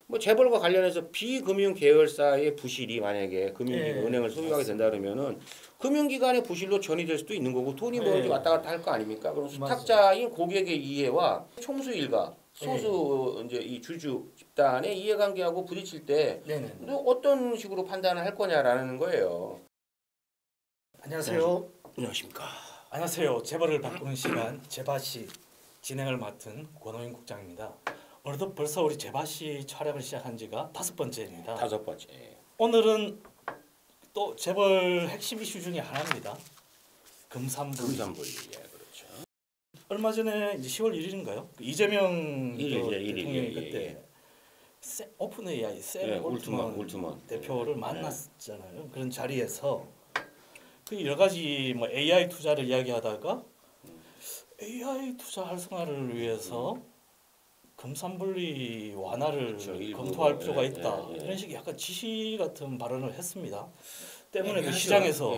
뭐 재벌과 관련해서 비금융 계열사의 부실이 만약에 금융기관 은행을 소유하게 된다 그러면은 금융기관의 부실로 전이될 수도 있는 거고 돈이 뭐 이렇게 왔다 갔다 할 거 아닙니까? 그럼 수탁자인 고객의 이해와 총수 일가 소수 이제 이 주주 집단의 이해관계하고 부딪힐 때 어떤 식으로 판단을 할 거냐라는 거예요. 안녕하세요. 안녕하십니까. 안녕하세요. 재벌을 바꾸는 시간 재바시 진행을 맡은 권호인 국장입니다. 어느덧 벌써 우리 재바시 촬영을 시작한 지가 5번째입니다. 5번째. 오늘은 또 재벌 핵심 이슈 중에 하나입니다. 금산분리. 금산분리. 예, 그렇죠. 얼마 전에 이제 10월 1일인가요? 이재명 대통령이 그때 오픈 AI 샘 올트먼 대표를 만났잖아요. 그런 자리에서 그 여러 가지 뭐 AI 투자를 이야기하다가 AI 투자 활성화를 위해서 금산분리 완화를 검토할 필요가 있다. 이런 식의 약간 지시 같은 발언을 했습니다. 때문에 그 시장에서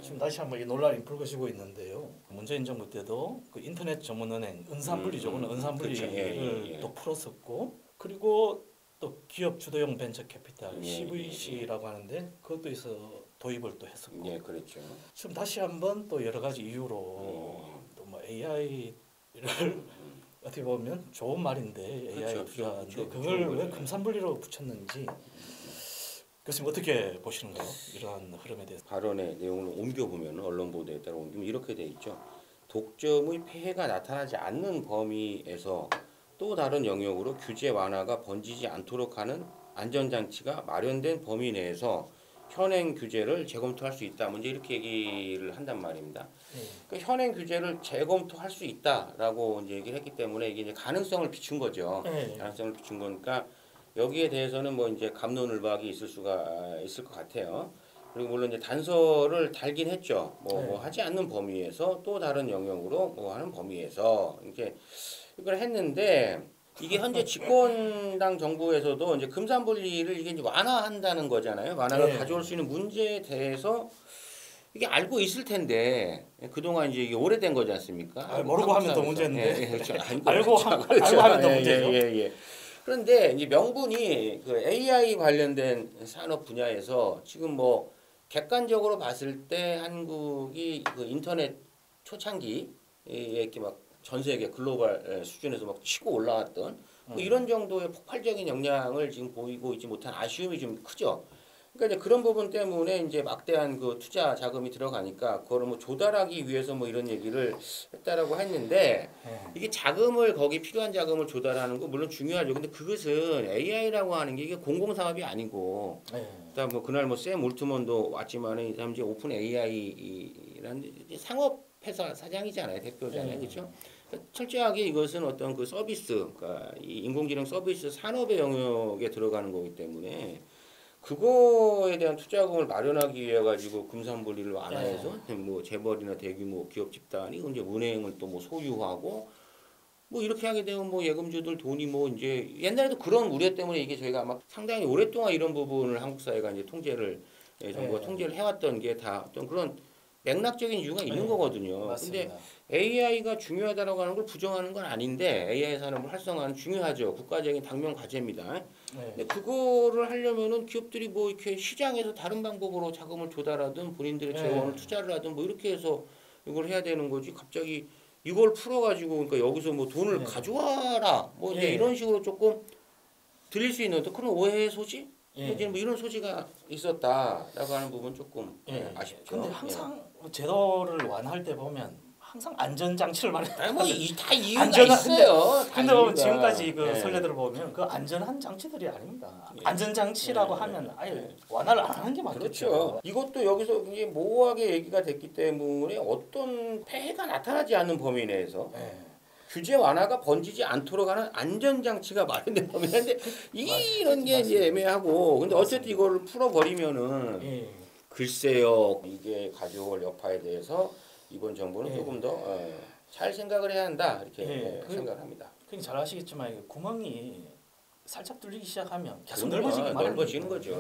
지금 다시 한번 이 논란이 불거지고 있는데요. 문재인 정부 때도 그 인터넷 전문은행 은산분리죠. 은산분리를 또 풀었었고, 그리고 또 기업 주도형 벤처 캐피탈 CVC라고 하는데 그것도 있어 도입을 또 했었고. 예, 그렇죠. 지금 다시 한번 또 여러 가지 이유로 또 뭐 AI를 어떻게 보면 좋은 말인데 AI 투자인데 그걸 왜 금산분리로 붙였는지 교수님 어떻게 보시는가요? 이러한 흐름에 대해서. 발언의 내용을 옮겨보면 언론 보도에 따라 옮기면 이렇게 돼 있죠. 독점의 폐해가 나타나지 않는 범위에서 또 다른 영역으로 규제 완화가 번지지 않도록 하는 안전장치가 마련된 범위 내에서 현행 규제를 재검토할 수 있다. 먼저 이렇게 얘기를 한단 말입니다. 그러니까 현행 규제를 재검토할 수 있다라고 이제 얘기를 했기 때문에 이게 이제 가능성을 비춘 거죠. 가능성을 비춘 거니까 여기에 대해서는 뭐 이제 갑론을박이 있을 수가 있을 것 같아요. 그리고 물론 이제 단서를 달긴 했죠. 뭐 하지 않는 범위에서 또 다른 영역으로 뭐 하는 범위에서 이렇게 이걸 했는데. 이게 현재 집권당 정부에서도 이제 금산분리를 이게 이제 완화한다는 거잖아요. 완화가 가져올 수 있는 문제에 대해서 이게 알고 있을 텐데 그동안 이제 이게 오래된 거지 않습니까? 모르고 하면 더 문제인데. 그렇죠. 알고 하면 더 문제죠. 그런데 이제 명분이 그 AI 관련된 산업 분야에서 지금 뭐 객관적으로 봤을 때 한국이 그 인터넷 초창기에 이렇게 막 전 세계 글로벌 수준에서 막 치고 올라왔던 뭐 이런 정도의 폭발적인 영향을 지금 보이고 있지 못한 아쉬움이 좀 크죠. 그러니까 이제 그런 부분 때문에 이제 막대한 그 투자 자금이 들어가니까 그거를 뭐 조달하기 위해서 뭐 이런 얘기를 했다라고 했는데 이게 자금을 거기 필요한 자금을 조달하는 거 물론 중요하죠. 근데 그것은 AI라고 하는 게 이게 공공 사업이 아니고 그다음 뭐 그날 뭐 샘 올트먼도 왔지만은 이 사람 이제 오픈 AI라는 상업 회사 사장이잖아요, 대표잖아요, 그렇죠? 철저하게 이것은 어떤 그 서비스, 그러니까 이 인공지능 서비스 산업의 영역에 들어가는 거기 때문에 그거에 대한 투자금을 마련하기 위해 가지고 금산분리를 완화해서 뭐 재벌이나 대규모 기업 집단이 이제 은행을 또 뭐 소유하고 뭐 이렇게 하게 되면 뭐 예금주들 돈이 뭐 이제 옛날에도 그런 우려 때문에 이게 저희가 아마 상당히 오랫동안 이런 부분을 한국 사회가 이제 통제를 정부가 통제를 해왔던 게 다 어떤 그런 맥락적인 이유가 있는 거거든요. 맞습니다. 근데 AI가 중요하다라고 하는 걸 부정하는 건 아닌데 AI 산업을 활성화하는 중요하죠. 국가적인 당면 과제입니다. 근데 그거를 하려면은 기업들이 뭐 이렇게 시장에서 다른 방법으로 자금을 조달하든 본인들의 재원을 투자를 하든 뭐 이렇게 해서 이걸 해야 되는 거지. 갑자기 이걸 풀어가지고 그러니까 여기서 뭐 돈을 가져와라 뭐 이제 이런 식으로 조금 들릴 수 있는 또 그런 오해의 소지? 이제 뭐 이런 소지가 있었다라고 하는 부분 조금 아쉽죠. 근데 항상 제도를 완화할 때 보면 항상 안전장치를 마련해요. 뭐다 이유가 있어요. 근데 보면 지금까지 그 선례들을 보면 그 안전한 장치들이 아닙니다. 안전장치라고 하면 아예 완화를 안 하는 게 맞겠죠. 그렇죠. 이것도 여기서 굉장히 모호하게 얘기가 됐기 때문에 어떤 폐해가 나타나지 않는 범위 내에서 규제 완화가 번지지 않도록 하는 안전장치가 마련된 범위인데 이런 게 이제 애매하고 근데 어쨌든 이거를 풀어버리면은 글쎄요 이게 가져올 여파에 대해서 이번 정부는 조금 더 잘 생각을 해야 한다 이렇게 생각을 합니다. 그냥 잘 아시겠지만 구멍이 살짝 뚫리기 시작하면 계속 넓어지는 거죠.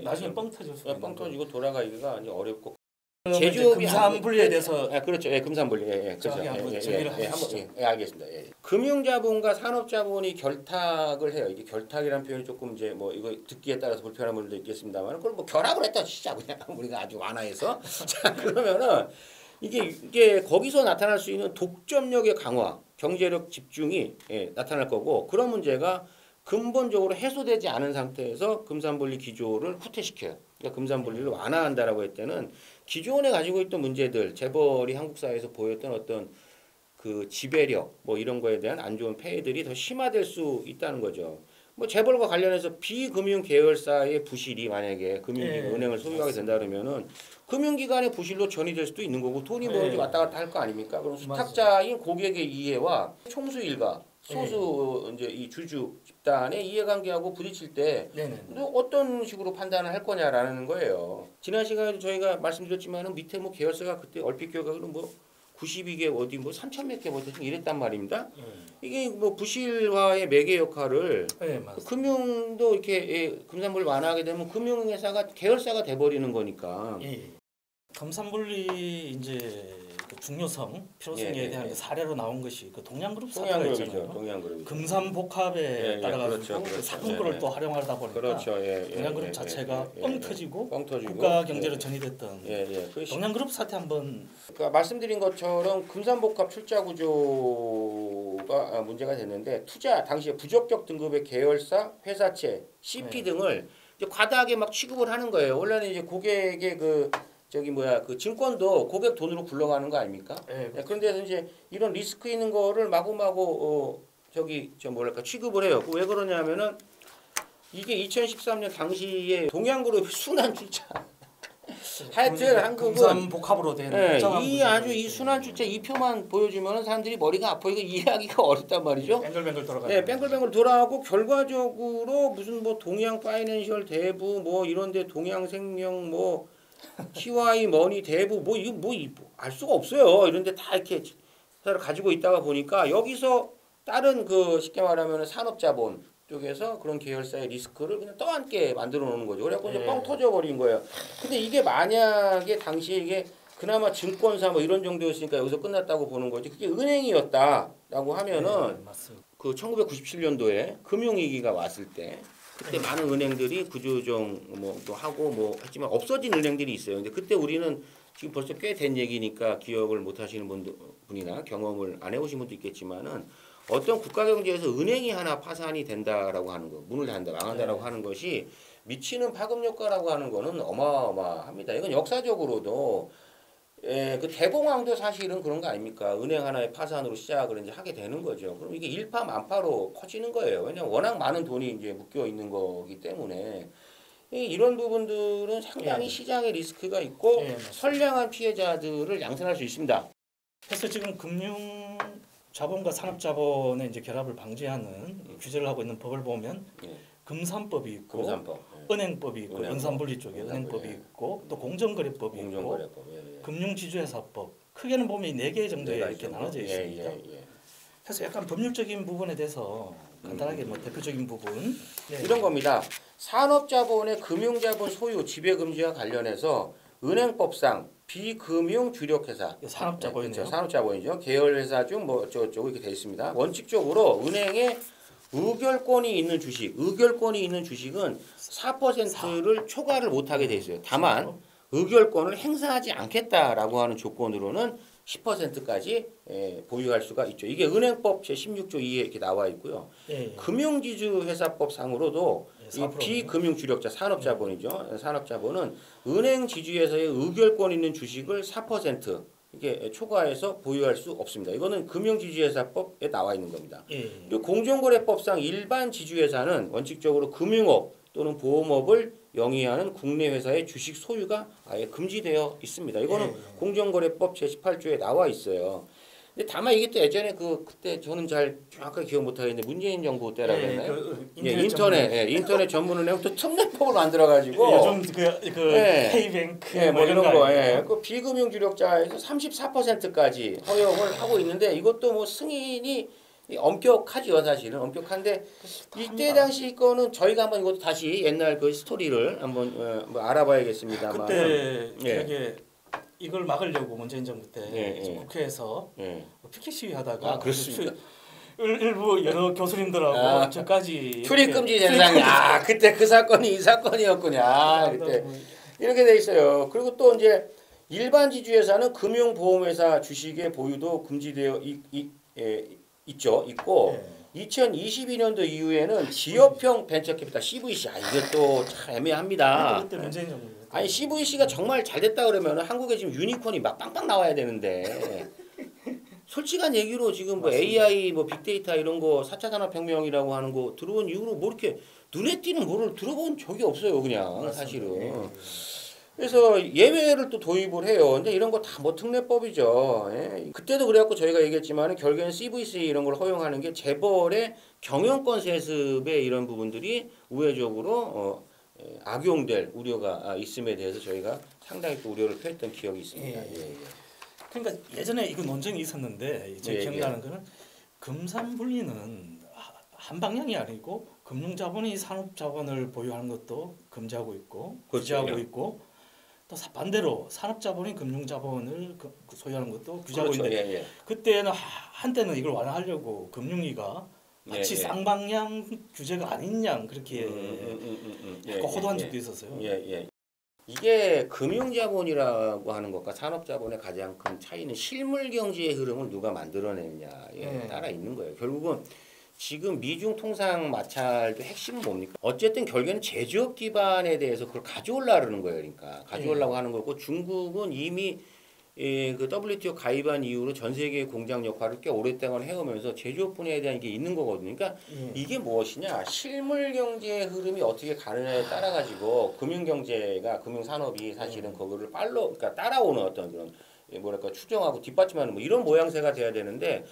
나중에 뻥 터질 수 있는 뻥 터지고 돌아가기가 이제 어렵고 제조업이 금산 분리에 대해서 그렇죠. 예, 금산 분리. 예, 그렇죠. 한번 정리를 해주시죠. 알겠습니다. 예. 금융자본과 산업자본이 결탁을 해요. 이게 결탁이라는 표현이 조금 이제 뭐 이거 듣기에 따라서 불편한 분들도 있겠습니다만, 그걸 뭐 결합을 했다 치자 그냥 우리가 아주 완화해서. 자, 그러면은 이게 거기서 나타날 수 있는 독점력의 강화, 경제력 집중이 나타날 거고, 그런 문제가 근본적으로 해소되지 않은 상태에서 금산분리 기조를 후퇴시켜요. 그러니까 금산분리를 완화한다라고 했을 때는 기존에 가지고 있던 문제들, 재벌이 한국 사회에서 보였던 어떤 그 지배력 뭐 이런 거에 대한 안 좋은 폐해들이 더 심화될 수 있다는 거죠. 뭐 재벌과 관련해서 비금융 계열사의 부실이 만약에 은행을 소유하게 된다 그러면은 금융기관의 부실로 전이될 수도 있는 거고, 돈이 뭐 왔다 갔다 할 거 아닙니까? 그럼 수탁자인 고객의 이해와 총수 일가, 소수 이제 이 주주 집단의 이해관계하고 부딪힐 때 어떤 식으로 판단을 할 거냐라는 거예요. 지난 시간에도 저희가 말씀드렸지만은 밑에 뭐 계열사가 그때 얼핏 기억하기로는 뭐 92개 어디 뭐 3천 몇 개 뭐 대충 이랬단 말입니다. 이게 뭐 부실화의 매개 역할을 금융도 이렇게 금산분리 완화하게 되면 금융회사가 계열사가 돼버리는 거니까. 금산분리 이제 그 중요성, 필요성에 대한 사례로 나온 것이 그 동양그룹 사례가 있잖아요. 동양그룹. 금산복합에 따라가지고 그 상품권을 또 활용하다 보니까 동양그룹 자체가 뻥 터지고 국가 경제로 전이됐던 동양그룹 사태 한번. 그러니까 말씀드린 것처럼 금산복합 출자 구조가 문제가 됐는데, 투자 당시에 부적격 등급의 계열사, 회사채, CP 등을 이제 과다하게 막 취급을 하는 거예요. 원래는 이제 고객의 그 증권도 고객 돈으로 굴러가는 거 아닙니까? 그런데 이제 이런 리스크 있는 거를 마구마구 취급을 해요. 왜 그러냐면은 이게 2013년 당시에 동양그룹 순환 출자. 하여튼 한국은 금산복합으로 된 이 순환 출자 이 표만 보여주면은 사람들이 머리가 아파. 이거 이해하기가 어렵단 말이죠. 뱅글뱅글 돌아가고. 뱅글뱅글 돌아가고 결과적으로 무슨 뭐 동양 파이낸셜 대부 뭐 이런데 동양생명 뭐 TY 머니 대부 뭐 알 수가 없어요. 이런데 다 이렇게 회사를 가지고 있다가 보니까 여기서 다른 그 쉽게 말하면 산업자본 쪽에서 그런 계열사의 리스크를 그냥 떠안게 만들어 놓는 거죠. 그래갖고 이제 뻥 터져버린 거예요. 근데 이게 만약에 당시에 이게 그나마 증권사 뭐 이런 정도였으니까 여기서 끝났다고 보는 거지. 그게 은행이었다라고 하면은 그 1997년도에 금융위기가 왔을 때 그때 많은 은행들이 구조조정 뭐또 하고 뭐 했지만 없어진 은행들이 있어요. 근데 그때 우리는 지금 벌써 꽤 된 얘기니까 기억을 못 하시는 분이나 경험을 안 해보신 분도 있겠지만은 어떤 국가 경제에서 은행이 하나 파산이 된다라고 하는 거, 문을 닫는다, 망한다라고 하는 것이 미치는 파급 효과라고 하는 거는 어마어마합니다. 이건 역사적으로도 그 대공황도 사실은 그런 거 아닙니까? 은행 하나의 파산으로 시작을 이제 하게 되는 거죠. 그럼 이게 일파만파로 커지는 거예요. 왜냐하면 워낙 많은 돈이 이제 묶여 있는 거기 때문에 이런 부분들은 상당히 시장에 리스크가 있고 선량한 피해자들을 양산할 수 있습니다. 그래서 지금 금융 자본과 산업자본의 이제 결합을 방지하는 규제를 하고 있는 법을 보면 금산법이 있고 은행법이 있고 연산분리 쪽에 은행법이 있고 또 공정거래법이 있고 금융지주회사법, 크게는 보면 이 4개 정도에 이렇게 나눠져 있습니다. 그래서 약간 법률적인 부분에 대해서 간단하게 뭐 대표적인 부분 이런 겁니다. 산업자본의 금융자본 소유 지배금지와 관련해서 은행법상 비금융 주력회사 산업자본이죠. 산업자본이죠. 계열회사 중 뭐 어쩌고저쩌고 이렇게 되어 있습니다. 원칙적으로 은행에 의결권이 있는 주식은 4%를 초과를 못하게 돼 있어요. 다만 의결권을 행사하지 않겠다라고 하는 조건으로는 10%까지 보유할 수가 있죠. 이게 은행법 제16조 2에 이렇게 나와 있고요. 금융지주회사법 상으로도 이 비금융 주력자 산업자본이죠. 산업자본은 은행 지주회사의 의결권 있는 주식을 4% 이게 초과해서 보유할 수 없습니다. 이거는 금융지주회사법에 나와 있는 겁니다. 그리고 공정거래법상 일반 지주회사는 원칙적으로 금융업 또는 보험업을 영위하는 국내 회사의 주식 소유가 아예 금지되어 있습니다. 이거는 공정거래법 제18조에 나와 있어요. 근데 다만 이게 또 예전에 그때 저는 잘 정확하게 기억 못 하겠는데 문재인 정부 때라고 했나요? 인터넷 전문은행 또 첨단법을 만들어 가지고 요즘 페이뱅크 뭐 이런 거 그 비금융 주력자에서 34%까지 허용을 하고 있는데 이것도 뭐 승인이 엄격하죠. 사실은 엄격한데 이때 당시 거는 저희가 한번 이것도 다시 옛날 그 스토리를 한번 뭐 알아봐야겠습니다만 그때 이게 이걸 막으려고 문재인 정부 때 예. 국회에서 피켓 시위하다가 그렇습니까? 일부 여러 교수님들하고 저까지 출입 금지 대상이 그때 그 사건이 이 사건이었군요. 그때 이렇게 돼 있어요. 그리고 또 이제 일반 지주회사는 금융보험회사 주식의 보유도 금지되어 있고 2022년도 이후에는 지역형 벤처캐피탈 CVC 이게 또 참 애매합니다. 그때 문재인 정부 아니 CVC가 정말 잘 됐다 그러면 한국에 지금 유니콘이 막 빵빵 나와야 되는데 솔직한 얘기로 지금 뭐 맞습니다. AI 뭐 빅데이터 이런 거 4차 산업혁명이라고 하는 거 들어온 이후로 뭐 이렇게 눈에 띄는 뭐를 들어본 적이 없어요 그냥 맞습니다. 사실은. 그래서 예외를 또 도입을 해요. 근데 이런 거 다 뭐 특례법이죠. 그때도 그래갖고 저희가 얘기했지만 결국에는 CVC 이런 걸 허용하는 게 재벌의 경영권 세습의 이런 부분들이 우회적으로 악용될 우려가 있음에 대해서 저희가 상당히 또 우려를 표했던 기억이 있습니다. 그러니까 예전에 이거 논쟁이 있었는데 제가 기억나는 거는 금산 분리는 한 방향이 아니고 금융자본이 산업자본을 보유하는 것도 금지하고 있고 규제하고 있고 또 반대로 산업자본이 금융자본을 소유하는 것도 규제하고 있는데 그때는 한때는 이걸 완화하려고 금융위가 마치 쌍방향 규제가 아닌 양 그렇게 호도한 적도 있었어요. 이게 금융자본이라고 하는 것과 산업자본의 가장 큰 차이는 실물경제의 흐름을 누가 만들어내느냐에 따라 있는 거예요. 결국은 지금 미중 통상 마찰도 핵심은 뭡니까? 어쨌든 결국에는 제조업 기반에 대해서 그걸 가져오려는 거예요. 그러니까 가져오려고 하는 거고 중국은 이미 그 WTO 가입한 이후로 전 세계의 공장 역할을 꽤 오랫동안 해오면서 제조업 분야에 대한 게 있는 거거든요. 그러니까 이게 무엇이냐? 실물 경제의 흐름이 어떻게 가느냐에 따라 가지고 금융 경제가 금융 산업이 사실은 그거를 그러니까 따라오는 어떤 그런 뭐랄까 추정하고 뒷받침하는 뭐 이런 모양새가 돼야 되는데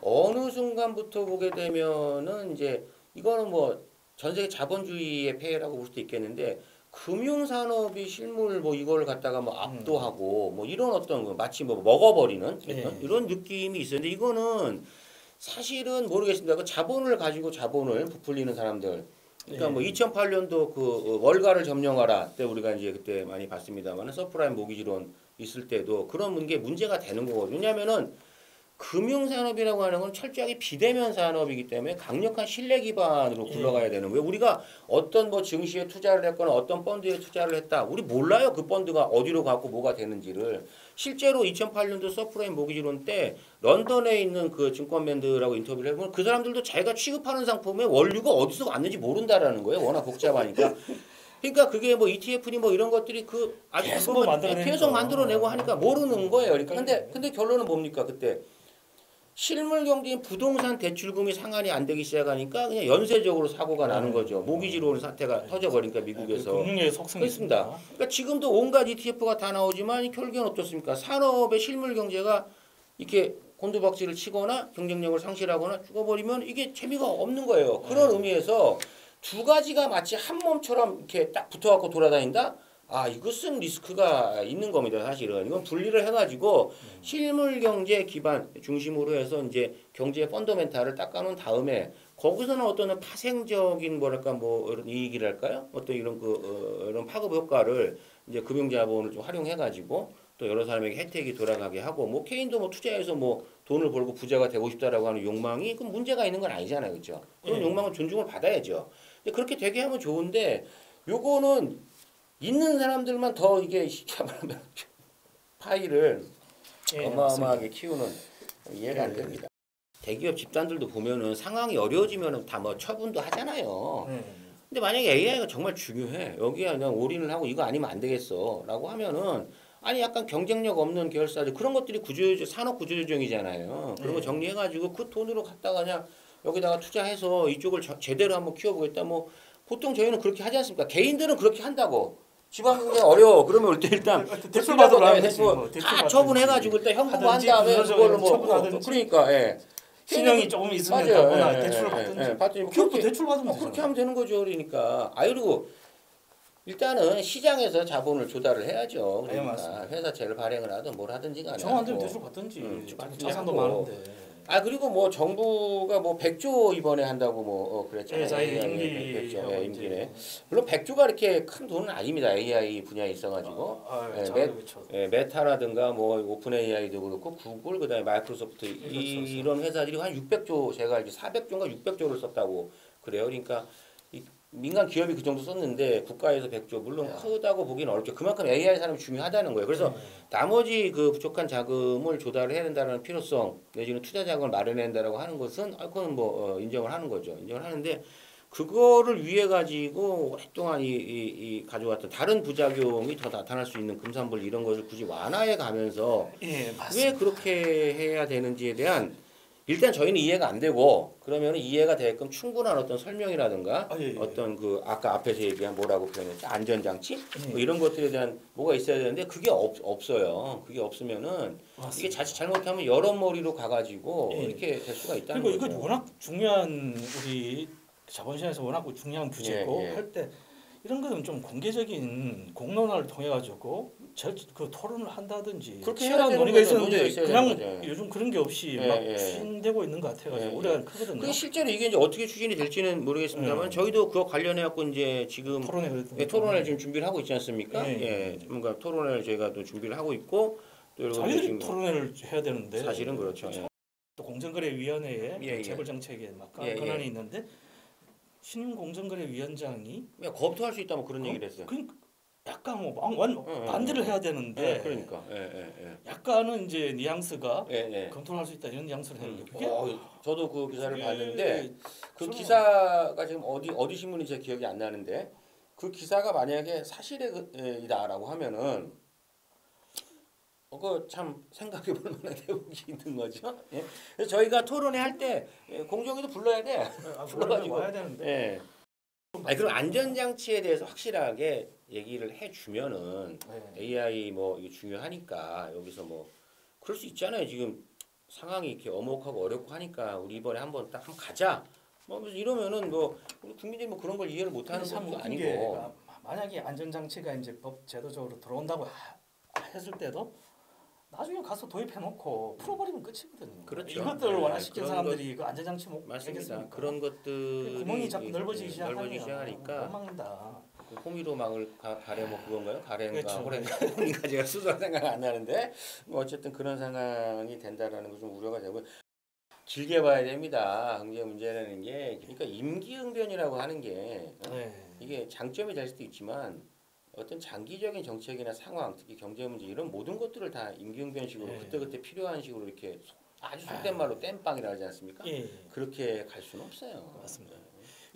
어느 순간부터 보게 되면은 이제 이거는 뭐 전 세계 자본주의의 폐해라고 볼 수도 있겠는데. 금융산업이 실물 뭐 이걸 갖다가 뭐 압도하고 뭐 이런 어떤 거 마치 뭐 먹어버리는 이런 느낌이 있었는데 이거는 사실은 모르겠습니다. 그 자본을 가지고 자본을 부풀리는 사람들. 그러니까 뭐 2008년도 그 월가를 점령하라 때 우리가 이제 그때 많이 봤습니다만 서프라임 모기지론 있을 때도 그런 게 문제가 되는 거거든요. 왜냐하면은 금융산업이라고 하는 건 철저하게 비대면 산업이기 때문에 강력한 신뢰 기반으로 굴러가야 되는 거예요. 우리가 어떤 뭐 증시에 투자를 했거나 어떤 펀드에 투자를 했다. 우리 몰라요. 그 펀드가 어디로 가고 뭐가 되는지를. 실제로 2008년도 서프라임 모기지론 때 런던에 있는 그 증권맨들하고 인터뷰를 해보면 그 사람들도 자기가 취급하는 상품의 원료가 어디서 왔는지 모른다라는 거예요. 워낙 복잡하니까. 그러니까 그게 뭐 ETF니 뭐 이런 것들이 아주 계속 만들어내고 하니까 모르는 거예요. 그러니까 근데 결론은 뭡니까 그때? 실물 경제인 부동산 대출금이 상한이 안 되기 시작하니까 그냥 연쇄적으로 사고가 나는 거죠. 모기지론 사태가 터져버리니까 미국에서. 금융의 속성이 있습니다. 그러니까 지금도 온갖 ETF가 다 나오지만 결국엔 어떻습니까? 산업의 실물 경제가 이렇게 곤두박질을 치거나 경쟁력을 상실하거나 죽어버리면 이게 재미가 없는 거예요. 그런 의미에서 두 가지가 마치 한 몸처럼 이렇게 딱 붙어갖고 돌아다닌다? 이것은 리스크가 있는 겁니다. 사실은 이건 분리를 해가지고 실물 경제 기반 중심으로 해서 이제 경제 펀더멘탈을 닦아놓은 다음에 거기서는 어떤 파생적인 뭐랄까 뭐 이런 이익이랄까요? 어떤 이런 이런 파급 효과를 이제 금융자본을 좀 활용해가지고 또 여러 사람에게 혜택이 돌아가게 하고 뭐 개인도 뭐 투자해서 뭐 돈을 벌고 부자가 되고 싶다라고 하는 욕망이 그 문제가 있는 건 아니잖아요, 그렇죠? 그런 욕망은 존중을 받아야죠. 근데 그렇게 되게 하면 좋은데 요거는 있는 사람들만 더 이게 파이를 어마어마하게 키우는 이해가 안 됩니다. 대기업 집단들도 보면은 상황이 어려워지면은 다 뭐 처분도 하잖아요. 근데 만약에 AI가 정말 중요해. 여기에 그냥 올인을 하고 이거 아니면 안 되겠어라고 하면은 약간 경쟁력 없는 계열사들 그런 것들이 산업 구조조정이잖아요. 그런 거 정리해가지고 그 돈으로 갖다가 그냥 여기다가 투자해서 이쪽을 제대로 한번 키워보겠다. 뭐 보통 저희는 그렇게 하지 않습니까? 개인들은 그렇게 한다고. 지방경제 어려워. 그러면 일단 대출 받으라 다 처분해가지고 일단 현금화 한 다음에 그걸로 그러니까 신용이 조금 있으면 가거나 대출을 받든지 기업도 대출 받으면 그렇게 하면 되는 거죠. 그러니까 그리고 일단은 시장에서 자본을 조달을 해야죠. 그러니까 회사채를 발행을 하든 뭘 하든지 간에 정한대로 대출 받든지 자산도 많은데 아 그리고 뭐 정부가 뭐 100조 이번에 한다고 뭐 그랬잖아요. 예, 자기 임기 임기 임기네. 물론 100조가 이렇게 큰 돈은 아닙니다. AI 분야에 있어가지고 메타라든가 뭐 오픈 AI도 그렇고 구글 그다음에 마이크로소프트 이런 회사들이 한 600조 제가 이제 400조인가 600조를 썼다고 그래요. 그러니까 민간 기업이 그 정도 썼는데 국가에서 100조 물론 크다고 보기는 어렵죠. 그만큼 AI 산업이 중요하다는 거예요. 그래서 나머지 그 부족한 자금을 조달을 해야 된다는 필요성 내지는 투자 자금을 마련해야 된다라고 하는 것은 그건 뭐 인정을 하는 거죠. 인정을 하는데 그거를 위해 가지고 오랫동안 이 가져왔던 다른 부작용이 더 나타날 수 있는 금산불 이런 것을 굳이 완화해 가면서 왜 그렇게 해야 되는지에 대한 일단 저희는 이해가 안 되고 그러면 이해가 되게끔 충분한 어떤 설명이라든가 어떤 그 아까 앞에서 얘기한 뭐라고 표현했죠? 안전장치? 뭐 이런 것들에 대한 뭐가 있어야 되는데 그게 없어요. 그게 없으면은 맞습니다. 이게 자칫 잘못하면 여러 머리로 가가지고 이렇게 될 수가 있다는 그리고 거죠. 이거 워낙 중요한 우리 자본시장에서 워낙 중요한 부재고 할 때 이런 거는 좀 공개적인 공론화를 통해 가지고 그 토론을 한다든지 치열한 논의가 있었는데 그냥 요즘 그런 게 없이 막 추진되고 있는 것 같아가지고 우려가 크거든요. 그 실제로 이게 이제 어떻게 추진이 될지는 모르겠습니다만 저희도 그거 관련해 갖고 이제 지금 토론회 지금 준비를 하고 있지 않습니까? 뭔가 토론회를 저희가 또 준비를 하고 있고 또 자기들이 토론회를 해야 되는데 사실은 그렇죠. 또 공정거래위원회에 재벌정책에 막 권한이 있는데 신임 공정거래위원장이 검토할 수 있다 뭐 그런 얘기를 했어요. 그러니까 약간 뭐 반대를 해야 되는데 그러니까 약간은 이제 뉘앙스가 검토를 할 수 있다 이런 뉘앙스를 했는데 그게 저도 그 기사를 봤는데 그 기사가 지금 어디 신문인지 제 기억이 안 나는데 그 기사가 만약에 사실이다라고 하면은 그거 참 생각해 볼 만한 대목이 있는 거죠. 예? 그래서 저희가 토론회 할 때 공정위도 불러야 돼. 불러가지고 와야 되는데. 아니 그럼 안전장치에 대해서 확실하게 얘기를 해주면은 AI 뭐 이게 중요하니까 여기서 뭐 그럴 수 있잖아요. 지금 상황이 이렇게 엄혹하고 어렵고 하니까 우리 이번에 한번 딱 한번 가자. 뭐 이러면은 뭐 우리 국민들이 뭐 그런 걸 이해를 못하는 것도 아니고. 만약에 안전장치가 이제 법 제도적으로 들어온다고 했을 때도 나중에 가서 도입해놓고 풀어버리면 끝이거든요. 그렇죠. 이것들을 완화시킨 사람들이 그 안전장치 못 맞습니다. 그런 것들 구멍이 자꾸 넓어지기 시작하니까 못 막는다. 그 호미로 막을 가래 뭐 그건가요? 가래인가 호래인가 호미가 제가 수도 생각 안 나는데 뭐 어쨌든 그런 상황이 된다라는 거 좀 우려가 되고 길게 봐야 됩니다. 경제 문제라는 게 그러니까 임기응변이라고 하는 게 이게 장점이 될 수도 있지만 어떤 장기적인 정책이나 상황, 특히 경제 문제 이런 모든 것들을 다 임기응변식으로 그때그때 필요한 식으로 이렇게 아주 속된 말로 땜빵이라 하지 않습니까? 그렇게 갈 수는 없어요. 맞습니다.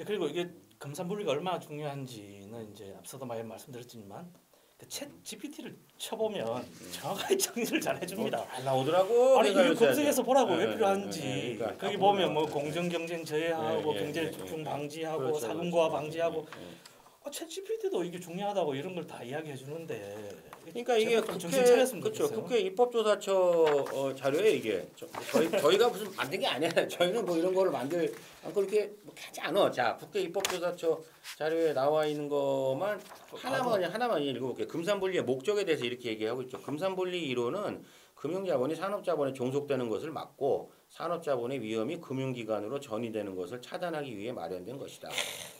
그리고 이게 검산분리가 얼마나 중요한지는 이제 앞서도 많이 말씀드렸지만 그 챗 GPT를 쳐보면 정확하게 정의를 잘 해줍니다. 잘 나오더라고. 아니 이거 검색해서 보라고 왜 필요한지. 거기 보면 뭐 공정 경쟁 저해하고 경제 집중 방지하고 사금고와 방지하고. 챗 GPT도 이게 중요하다고 이런 걸 다 이야기해 주는데 그러니까 이게 국회 입법조사처 자료에 이게 저희가 무슨 만든 게 아니야. 저희는 뭐 이런 거를 만들 않고 이렇게 뭐 하지 않아. 자, 국회 입법조사처 자료에 나와 있는 것만 하나만 읽어볼게요. 금산분리의 목적에 대해서 이렇게 얘기하고 있죠. 금산분리 이론은 금융자본이 산업자본에 종속되는 것을 막고 산업자본의 위험이 금융기관으로 전이되는 것을 차단하기 위해 마련된 것이다.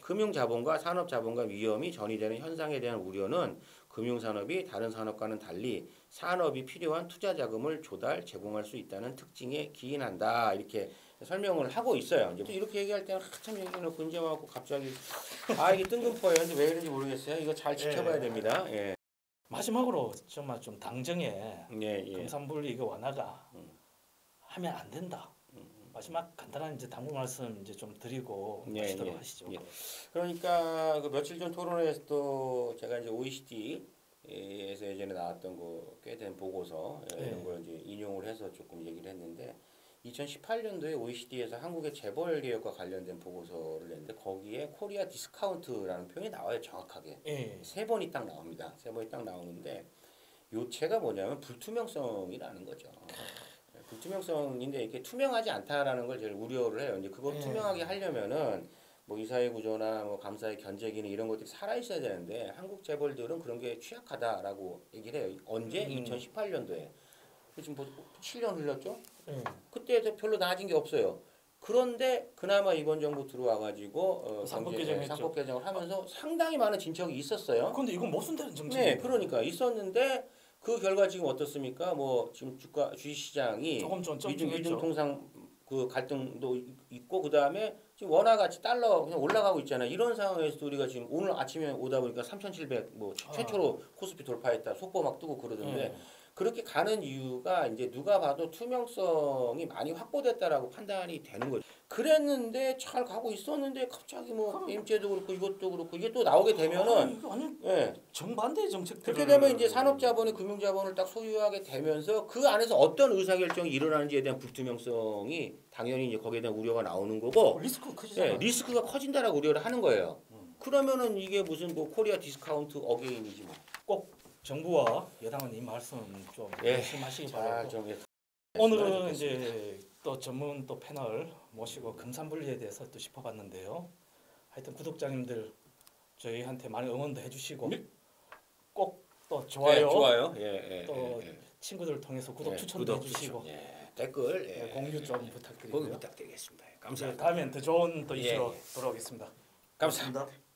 금융자본과 산업자본과 위험이 전이되는 현상에 대한 우려는 금융산업이 다른 산업과는 달리 산업이 필요한 투자자금을 제공할 수 있다는 특징에 기인한다. 이렇게 설명을 하고 있어요. 이제 이렇게 얘기할 때는 한참 얘기해놓고 이제 와갖고 갑자기 이게 뜬금포예요. 근데 왜 그런지 모르겠어요. 이거 잘 지켜봐야 됩니다. 마지막으로 정말 좀 당정에 금산분리 이거 완화가 하면 안 된다. 마지막 간단한 이제 당부 말씀 이제 좀 드리고 마치도록 하시죠. 그러니까 그 며칠 전 토론회에서 또 제가 이제 OECD에서 예전에 나왔던 거 꽤 된 보고서 이런 걸 이제 인용을 해서 조금 얘기를 했는데 2018년도에 OECD에서 한국의 재벌 개혁과 관련된 보고서를 냈는데 거기에 코리아 디스카운트라는 표현이 나와요. 정확하게. 3번이 딱 나옵니다. 3번이 딱 나오는데 요체가 뭐냐면 불투명성이라는 거죠. 불투명성인데 이렇게 투명하지 않다라는 걸 제일 우려를 해요. 이제 그거 투명하게 하려면은 뭐 이사회 구조나 뭐 감사의 견제 기능 이런 것들이 살아 있어야 되는데 한국 재벌들은 그런 게 취약하다라고 얘기를 해요. 언제? 2018년도에. 지금 7년 흘렀죠? 그때도 별로 나아진 게 없어요. 그런데 그나마 이번 정부 들어와가지고 상법 개정했죠. 상법 개정을 하면서 상당히 많은 진척이 있었어요. 근데 이건 모순되는 정책이에요. 네, 그러니까 있었는데 그 결과 지금 어떻습니까? 뭐 지금 주식시장이 조금 좀 미중 통상 그 갈등도 있고 그 다음에 지금 원화 가치 달러 그냥 올라가고 있잖아요. 이런 상황에서 우리가 지금 오늘 아침에 오다 보니까 3,700 뭐 최초로 코스피 돌파했다 속보 막 뜨고 그러던데 그렇게 가는 이유가 이제 누가 봐도 투명성이 많이 확보됐다라고 판단이 되는 거죠. 그랬는데 잘 가고 있었는데 갑자기 뭐 게임제도 그렇고 이것도 그렇고 이게 또 나오게 되면은 완전 예. 정반대의 정책. 그렇게 되면 이제 산업자본이 금융자본을 딱 소유하게 되면서 그 안에서 어떤 의사결정이 일어나는지에 대한 불투명성이 당연히 이제 거기에 대한 우려가 나오는 거고 리스크가 커지잖아요. 예, 리스크가 커진다라고 우려를 하는 거예요. 그러면은 이게 무슨 뭐 코리아 디스카운트 어게인이지 뭐. 꼭 정부와 여당은 이 말씀 좀 조심하시기 바라고. 오늘은 이제 또 전문 또 패널 모시고 금산분리에 대해서 또 짚어봤는데요. 하여튼 구독자님들 저희한테 많이 응원도 해주시고 꼭 또 좋아요, 또 친구들을 통해서 구독 추천도 해주시고 댓글 공유 좀 부탁드리고요. 부탁드리겠습니다. 감사합니다. 다음엔 더 좋은 또 이슈로 돌아오겠습니다. 감사합니다.